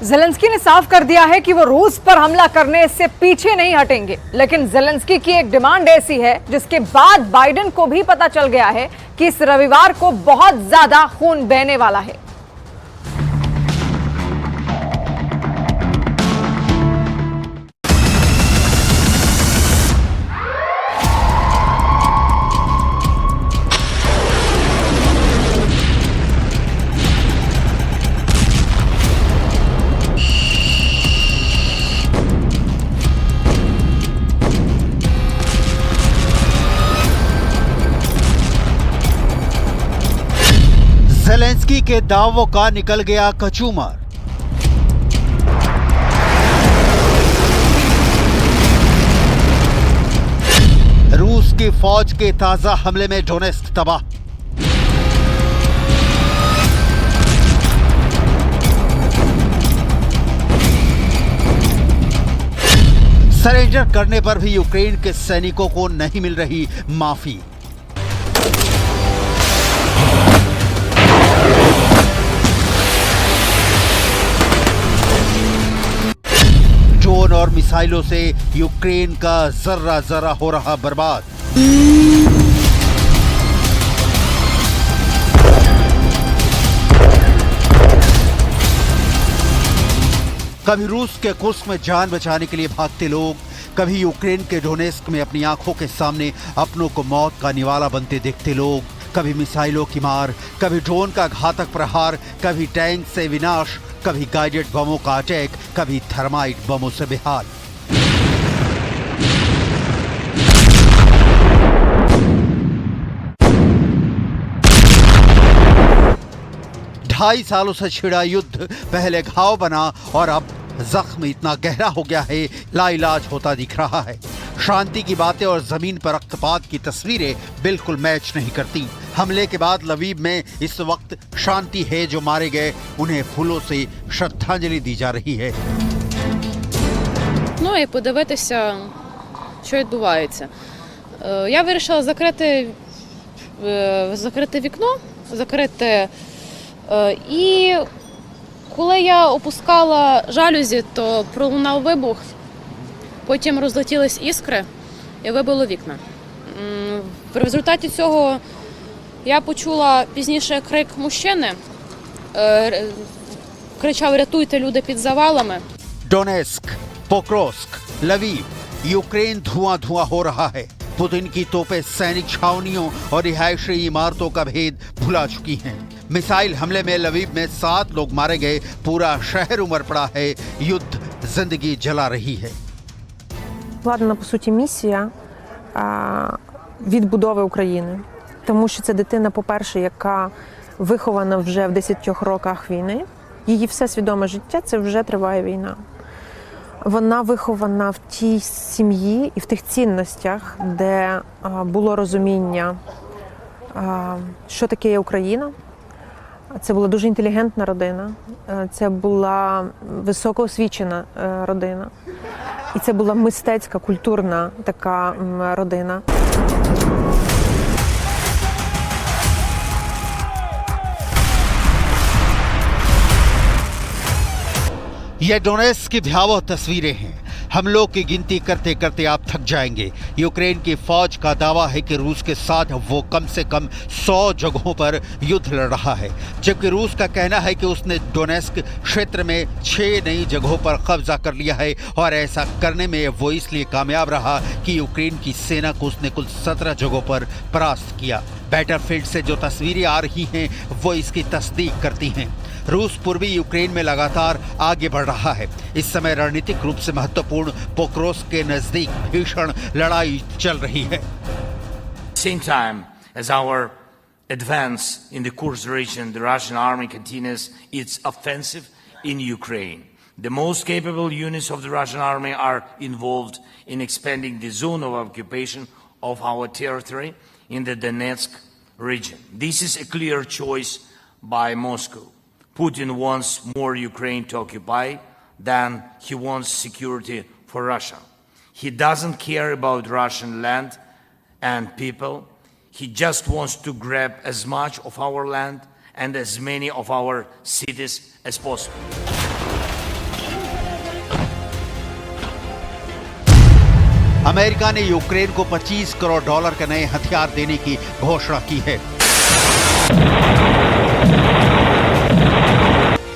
Zelensky ने साफ कर दिया है कि वो रूस पर हमला करने से पीछे नहीं हटेंगे, लेकिन ज़ेलेंस्की की एक डिमांड ऐसी है जिसके बाद बाइडेन को भी पता चल गया है कि इस रविवार को बहुत ज्यादा खून बहने वाला है। ज़ेलेंस्की के दावों का निकल गया कचूमर। रूस की फौज के ताजा हमले में डोनेस्क तबाह। सरेंडर करने पर भी यूक्रेन के सैनिकों को नहीं मिल रही माफी। ड्रोन और मिसाइलों से यूक्रेन का जर्रा जर्रा हो रहा बर्बाद। कभी रूस के कुर्स्क में जान बचाने के लिए भागते लोग, कभी यूक्रेन के डोनेस्क में अपनी आंखों के सामने अपनों को मौत का निवाला बनते देखते लोग, कभी मिसाइलों की मार, कभी ड्रोन का घातक प्रहार, कभी टैंक से विनाश, कभी गाइडेड बमों का अटैक, कभी थर्माइट बमों से बेहाल। ढाई सालों से छिड़ा युद्ध पहले घाव बना और अब जख्म इतना गहरा हो गया है, लाइलाज होता दिख रहा है। शांति की बातें और जमीन पर रक्तपात की तस्वीरें बिल्कुल मैच नहीं करती। हमले के बाद लवीव में इस वक्त शांति है, जो मारे गए उन्हें फूलों से श्रद्धांजलि दी जा रही है। Ну і подивитися, що відбувається. Я вирішила закрити вікно, і коли я опускала жалюзі, то пролунав вибух, потім розлетілись іскри і вибило вікна. В результаті цього я почула пізніше крик мужчини, кричав: "Рятуйте, люди під завалами". डोनेस्क, पोक्रोस्क, लवीव, यूक्रेन धुआं धुआं हो रहा है। पुतिन की तोपें सैनिक छावनियों और रिहायशी इमारतों का भेद भुला चुकी हैं। मिसाइल हमले में लवीव में 7 लोग मारे गए, पूरा शहर उमड़ पड़ा है, युद्ध जिंदगी जला रही है। Вкладена, по суті, місія відбудови України. Тому що це дитина, по-перше, яка вихована вже в 10 роках війни. Її все свідоме життя – це вже триває війна. Вона вихована в тій сім'ї і в тих цінностях, де було розуміння, що таке є Україна. Це була дуже інтелігентна родина, це була високоосвічена родина. І це була мистецька, культурна така родина. ये डोनेस्क की भयावह तस्वीरें हैं। हमलों की गिनती करते करते आप थक जाएंगे। यूक्रेन की फौज का दावा है कि रूस के साथ वो कम से कम 100 जगहों पर युद्ध लड़ रहा है, जबकि रूस का कहना है कि उसने डोनेस्क क्षेत्र में 6 नई जगहों पर कब्जा कर लिया है और ऐसा करने में वो इसलिए कामयाब रहा कि यूक्रेन की सेना को उसने कुल 17 जगहों पर परास्त किया। बैटलफील्ड से जो तस्वीरें आ रही हैं वो इसकी तस्दीक करती हैं। रूस पूर्वी यूक्रेन में लगातार आगे बढ़ रहा है। इस समय रणनीतिक रूप से महत्वपूर्ण पोक्रोस्क के नजदीक भीषण लड़ाई चल रही है। Same time as our advance in the Kursk region, the Russian army continues its offensive in Ukraine. The most capable units of the Russian army are involved in expanding the zone of occupation of our territory in the Donetsk region. This is a clear choice by Moscow. Putin wants more Ukraine to occupy than he wants security for Russia. He doesn't care about Russian land and people. He just wants to grab as much of our land and as many of our cities as possible. America ने Ukraine को $25 करोड़ के नए हथियार देने की घोषणा की है।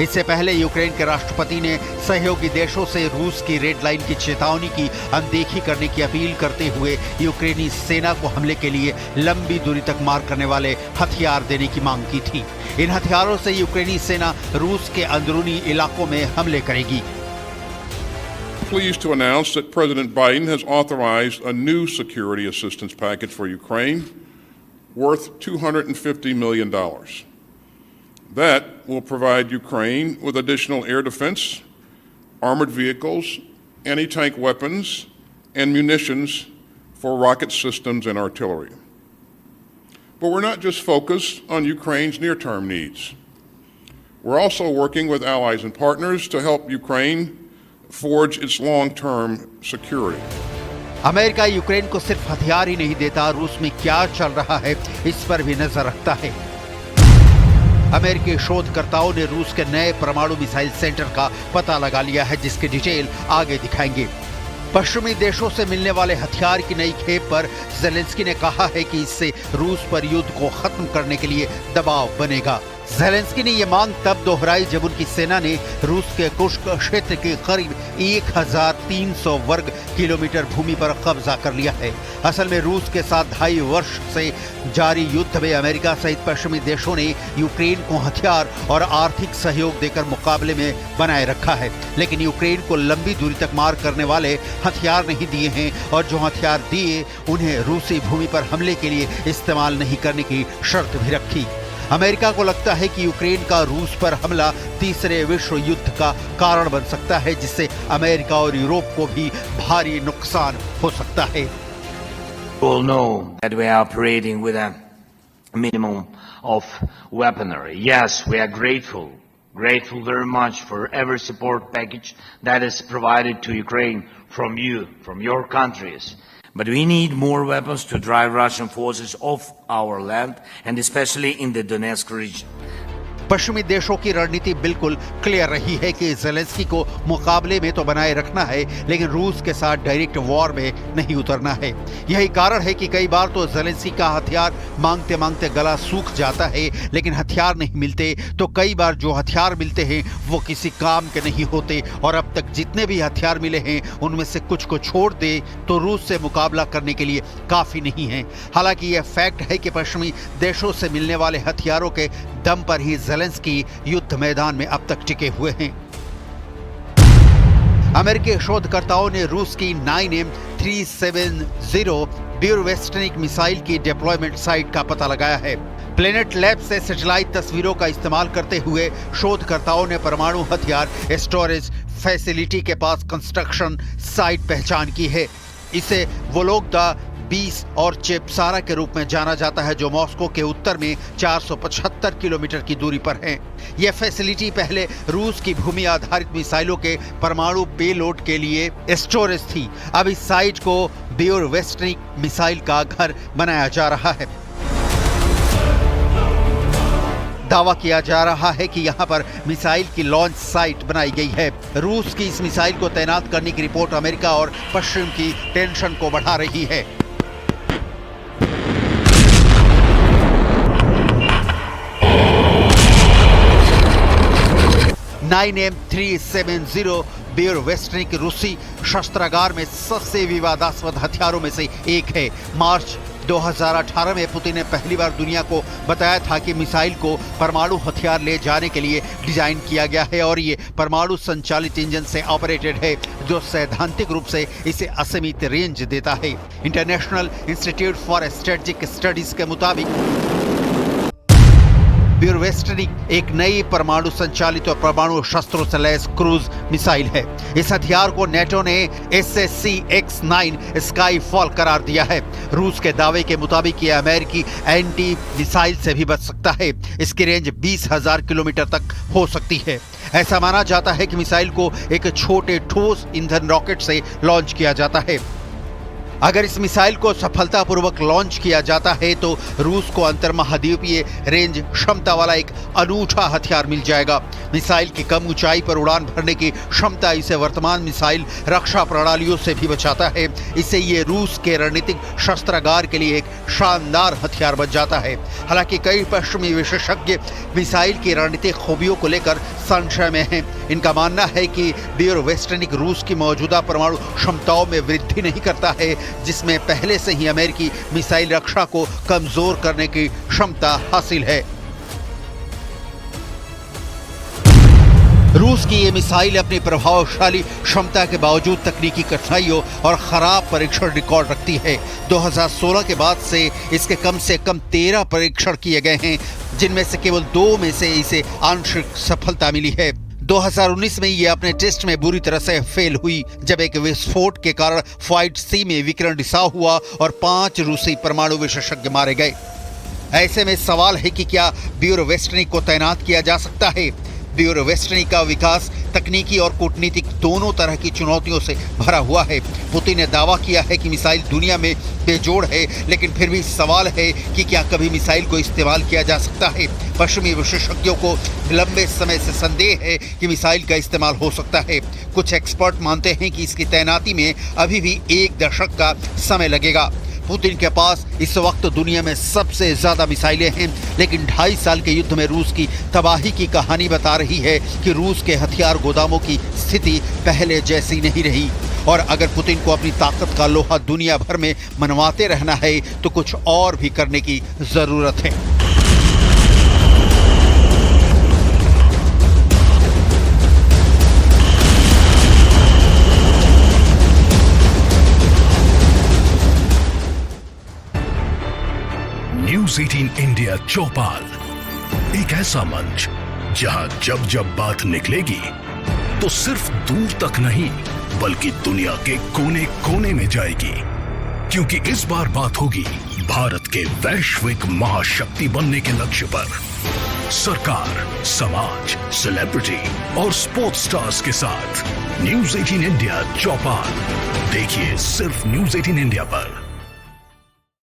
इससे पहले यूक्रेन के राष्ट्रपति ने सहयोगी देशों से रूस की रेड लाइन की चेतावनी की अनदेखी करने की अपील करते हुए यूक्रेनी सेना को हमले के लिए लंबी दूरी तक मार करने वाले हथियार देने की मांग की थी। इन हथियारों से यूक्रेनी सेना रूस के अंदरूनी इलाकों में हमले करेगी। Pleased to announce that President Biden has authorized a new security assistance package for Ukraine worth $250 million. That will provide Ukraine with additional air defense, armored vehicles, anti-tank weapons, and munitions for rocket systems and artillery. But we're not just focused on Ukraine's near-term needs. We're also working with allies and partners to help Ukraine forge its long-term security. America Ukraine को सिर्फ हथियार ही नहीं देता, रूस में क्या चल रहा है इस पर भी नजर रखता है। अमेरिकी शोधकर्ताओं ने रूस के नए परमाणु मिसाइल सेंटर का पता लगा लिया है, जिसकी डिटेल आगे दिखाएंगे। पश्चिमी देशों से मिलने वाले हथियार की नई खेप पर ज़ेलेंस्की ने कहा है कि इससे रूस पर युद्ध को खत्म करने के लिए दबाव बनेगा। ज़ेलेंस्की ने यह मांग तब दोहराई जब उनकी सेना ने रूस के कुर्स्क क्षेत्र के करीब 1300 वर्ग किलोमीटर भूमि पर कब्जा कर लिया है। असल में रूस के साथ 2.5 वर्ष से जारी युद्ध में अमेरिका सहित पश्चिमी देशों ने यूक्रेन को हथियार और आर्थिक सहयोग देकर मुकाबले में बनाए रखा है, लेकिन यूक्रेन को लंबी दूरी तक मार करने वाले हथियार नहीं दिए हैं और जो हथियार दिए उन्हें रूसी भूमि पर हमले के लिए इस्तेमाल नहीं करने की शर्त भी रखी। अमेरिका को लगता है कि यूक्रेन का रूस पर हमला तीसरे विश्व युद्ध का कारण बन सकता है, जिससे अमेरिका और यूरोप को भी भारी नुकसान हो सकता है। We all know that we are operating with a minimum of weaponry. Yes, we are grateful very much for every support package that is provided to Ukraine from you, from your countries. But we need more weapons to drive Russian forces off our land, and especially in the Donetsk region. पश्चिमी देशों की रणनीति बिल्कुल clear रही है कि Zelensky को मुकाबले में तो बनाए रखना है, लेकिन रूस के साथ डायरेक्ट वॉर में नहीं उतरना है। यही कारण है कि कई बार तो ज़ेलेंस्की का हथियार मांगते मांगते गला सूख जाता है, लेकिन हथियार नहीं मिलते, तो कई बार जो हथियार मिलते हैं वो किसी काम के नहीं होते, और अब तक जितने भी हथियार मिले हैं उनमें से कुछ को छोड़ दे तो रूस से मुकाबला करने के लिए काफ़ी नहीं है। हालांकि यह फैक्ट है कि पश्चिमी देशों से मिलने वाले हथियारों के दम पर ही ज़ेलेंस्की युद्ध मैदान में अब तक टिके हुए हैं। अमेरिकी शोधकर्ताओं ने रूस की 9M370 ब्यूरवेस्टनिक मिसाइल की डिप्लॉयमेंट साइट का पता लगाया है। प्लेनेट लैब से सैटेलाइट तस्वीरों का इस्तेमाल करते हुए शोधकर्ताओं ने परमाणु हथियार स्टोरेज फैसिलिटी के पास कंस्ट्रक्शन साइट पहचान की है। इसे वोलोगदा 20 और चेपसारा के रूप में जाना जाता है, जो मॉस्को के उत्तर में 475 किलोमीटर की दूरी पर है। यह फैसिलिटी पहले रूस की भूमि आधारित मिसाइलों के परमाणु पेलोड के लिए स्टोरेज थी। अब इस साइट को ब्यूरवेस्टनिक मिसाइल का घर बनाया जा रहा है। दावा किया जा रहा है कि यहां पर मिसाइल की लॉन्च साइट बनाई गई है। रूस की इस मिसाइल को तैनात करने की रिपोर्ट अमेरिका और पश्चिम की टेंशन को बढ़ा रही है। M370 ब्यूरवेस्टनिक रूसी शस्त्रागार में सबसे विवादास्पद हथियारों में से एक है। मार्च 2018 में पुतिन ने पहली बार दुनिया को बताया था कि मिसाइल को परमाणु हथियार ले जाने के लिए डिजाइन किया गया है और ये परमाणु संचालित इंजन से ऑपरेटेड है, जो सैद्धांतिक रूप से इसे असीमित रेंज देता है। International institute for strategic studies के मुताबिक ब्यूरवेस्टनिक एक नई परमाणु संचालित और परमाणु शस्त्रों से लैस क्रूज मिसाइल है। इस हथियार को नेटो ने SSC-X9 स्काई फॉल करार दिया है। रूस के दावे के मुताबिक यह अमेरिकी एंटी मिसाइल से भी बच सकता है। इसकी रेंज 20,000 किलोमीटर तक हो सकती है। ऐसा माना जाता है कि मिसाइल को एक छोटे ठोस ईंधन रॉकेट से लॉन्च किया जाता है। अगर इस मिसाइल को सफलतापूर्वक लॉन्च किया जाता है तो रूस को अंतर्महाद्वीपीय रेंज क्षमता वाला एक अनूठा हथियार मिल जाएगा। मिसाइल की कम ऊंचाई पर उड़ान भरने की क्षमता इसे वर्तमान मिसाइल रक्षा प्रणालियों से भी बचाता है। इससे ये रूस के रणनीतिक शस्त्रागार के लिए एक शानदार हथियार बन जाता है। हालांकि कई पश्चिमी विशेषज्ञ मिसाइल की रणनीतिक खूबियों को लेकर संशय में हैं। इनका मानना है कि बियोरोवेस्टनिक रूस की मौजूदा परमाणु क्षमताओं में वृद्धि नहीं करता है, जिसमें पहले से ही अमेरिकी मिसाइल रक्षा को कमजोर करने की क्षमता हासिल है। रूस की ये मिसाइल अपनी प्रभावशाली क्षमता के बावजूद तकनीकी कठिनाइयों और खराब परीक्षण रिकॉर्ड रखती है। 2016 के बाद से इसके कम 13 परीक्षण किए गए हैं, जिनमें से केवल 2 में से इसे आंशिक सफलता मिली है। 2019 में ये अपने टेस्ट में बुरी तरह से फेल हुई, जब एक विस्फोट के कारण फ्लाइट सी में विकिरण रिसाव हुआ और 5 रूसी परमाणु विशेषज्ञ मारे गए। ऐसे में सवाल है कि क्या बियोरोवेस्टनिक को तैनात किया जा सकता है। बियोरोवेस्टनिक का विकास तकनीकी और कूटनीतिक दोनों तरह की चुनौतियों से भरा हुआ है। पुतिन ने दावा किया है कि मिसाइल दुनिया में बेजोड़ है, लेकिन फिर भी सवाल है कि क्या कभी मिसाइल को इस्तेमाल किया जा सकता है। पश्चिमी विशेषज्ञों को लंबे समय से संदेह है कि मिसाइल का इस्तेमाल हो सकता है। कुछ एक्सपर्ट मानते हैं कि इसकी तैनाती में अभी भी 1 दशक का समय लगेगा। पुतिन के पास इस वक्त दुनिया में सबसे ज्यादा मिसाइलें हैं, लेकिन 2.5 साल के युद्ध में रूस की तबाही की कहानी बता रही है कि रूस के हथियार गोदामों की स्थिति पहले जैसी नहीं रही। और अगर पुतिन को अपनी ताकत का लोहा दुनिया भर में मनवाते रहना है तो कुछ और भी करने की जरूरत है। न्यूज़ 18 इंडिया चौपाल, एक ऐसा मंच जहां जब जब बात निकलेगी तो सिर्फ दूर तक नहीं बल्कि दुनिया के कोने कोने में जाएगी, क्योंकि इस बार बात होगी भारत के वैश्विक महाशक्ति बनने के लक्ष्य पर। सरकार, समाज, सेलिब्रिटी और स्पोर्ट्स स्टार्स के साथ न्यूज़ 18 इंडिया चौपाल देखिए सिर्फ न्यूज़ 18 इंडिया पर।